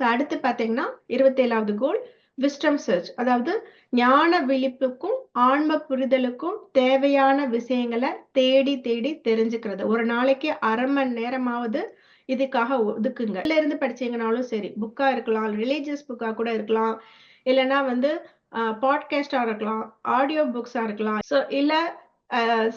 அடுத்து பார்த்தீங்கன்னா 27வது கோல் wisdom search. அதாவது ஞான விழிப்புக்கும் ஆன்ம புரிதலுக்கும் தேவையான விஷயங்களை தேடி தேடி தெரிஞ்சுக்கிறது. ஒரு நாளைக்கு 1/2 மணி நேரமாவது இதுக்காக ஒதுக்குங்க. இதுல இருந்து படிச்சீங்கனாலும் சரி, புக்கா இருக்கலாம், ரிலீஜியஸ் புக்கா கூட இருக்கலாம், இல்லைன்னா வந்து பாட்காஸ்டா இருக்கலாம், ஆடியோ புக்ஸா இருக்கலாம், ஸோ இல்ல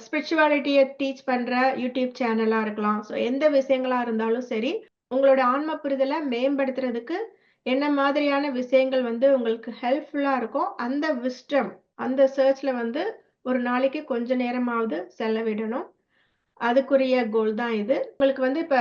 ஸ்பிரிச்சுவாலிட்டியை டீச் பண்ற யூடியூப் சேனலா இருக்கலாம். ஸோ எந்த விஷயங்களா இருந்தாலும் சரி, உங்களோட ஆன்ம புரிதலை மேம்படுத்துறதுக்கு என்ன மாதிரியான விஷயங்கள் வந்து உங்களுக்கு ஹெல்ப்ஃபுல்லா இருக்கோ, அந்த விஸ்டம், அந்த சர்ச்ல வந்து ஒரு நாளைக்கு கொஞ்ச நேரமாவது செலவிடணும். அதுக்குரிய கோல் தான் இது. உங்களுக்கு வந்து இப்ப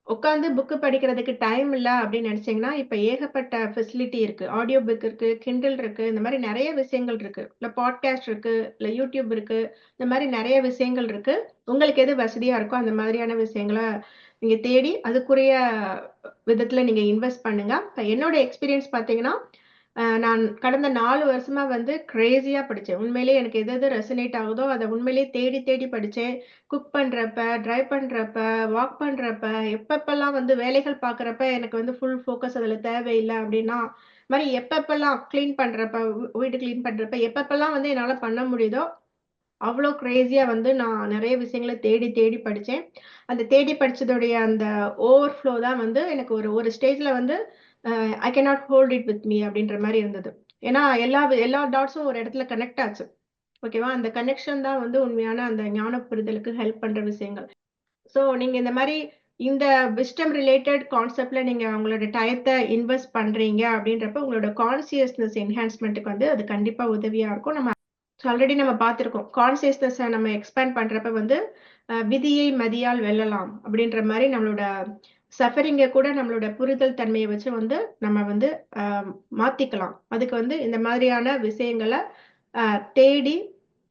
உட்கார்ந்து புக் படிக்கிறதுக்கு டைம் இல்ல அப்படின்னு நினைச்சீங்கன்னா, இப்ப ஏகப்பட்ட ஃபெசிலிட்டி இருக்கு. ஆடியோ புக் இருக்கு, கிண்டில் இருக்கு. இந்த மாரி நெறைய விஷயங்கள் இருக்கு. இல்ல பாட்காஸ்ட் இருக்கு, இல்ல யூடியூப் இருக்கு. இந்த மாரி நெறைய விஷயங்கள் இருக்கு. உங்களுக்கு எது வசதியா இருக்கோ அந்த மாதிரியான விஷயங்கள நீங்க தேடி அதுக்குரிய விதத்துல நீங்க இன்வெஸ்ட் பண்ணுங்க. இப்ப என்னோட எக்ஸ்பீரியன்ஸ் பார்த்தீங்கன்னா, நான் கடந்த 4 வருஷமா வந்து கிரேசியா படிச்சேன். உண்மையிலேயே எனக்கு எது எது ரெசனேட் ஆகுதோ, அத உண்மையிலேயே தேடி தேடி படிச்சேன். குக் பண்றப்ப, டிரைவ் பண்றப்ப, வாக் பண்றப்ப, எப்பப்பலாம் வந்து வேலைகள் பார்க்குறப்ப எனக்கு வந்து ஃபுல் ஃபோக்கஸ் அதுல தேவையில்ல அப்டின்னா, மாரி எப்பப்பலாம் கிளீன் பண்றப்ப, வீடு கிளீன் பண்றப்ப, எப்பப்பலாம் வந்து என்னால பண்ண முடியுதோ, அவ்ளோ கிரேசியா வந்து நான் நெறைய விஷயங்கள தேடி தேடி படிச்சேன். அந்த தேடி படிச்சதுடைய அந்த ஓவர்ஃப்ளோ தான் வந்து எனக்கு ஒரு ஒரு ஸ்டேஜ்ல வந்து I cannot hold it with me அப்படின்ற மாரி இருந்தது. ஏன்னா எல்லா டாட்ஸும் ஒரு இடத்துல கனெக்ட் ஆச்சு. ஓகேவா? அந்த கனெக்ஷன் தான் வந்து உண்மையான அந்த ஞான புரிதலுக்கு ஹெல்ப் பண்ற விஷயங்கள். ஸோ நீங்க இந்த மாரி இந்த விஸ்டம் ரிலேட்டட் கான்செப்ட்ல நீங்க உங்களோட டயத்த இன்வெஸ்ட் பண்றீங்க அப்படின்றப்ப, உங்களோட கான்ஷியஸ்னஸ் என்ஹான்ஸ்மென்ட்க்கு வந்து அது கண்டிப்பா உதவியா இருக்கும். ஆல்ரெடி நம்ம பார்த்திருக்கோம். கான்ஷியஸ்னஸ நம்ம எக்ஸ்பேண்ட் பண்றப்ப வந்து, விதியை மதியால் வெல்லலாம் அப்படின்ற மாரி நம்மளோட சஃபரிங்க கூட நம்மளோட புரிதல் தன்மைய வச்சு வந்து நம்ம வந்து அ மாத்திக்கலாம். அதுக்கு வந்து இந்த மாதிரியான விஷயங்கள அ தேடி,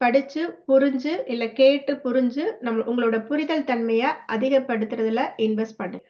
படிச்சு, புரிஞ்சு, இல்ல கேட்டு புரிஞ்சு, உங்களோட புரிதல் தன்மைய அதிகப்படுத்துறதுல இன்வெஸ்ட் பண்ணுங்க.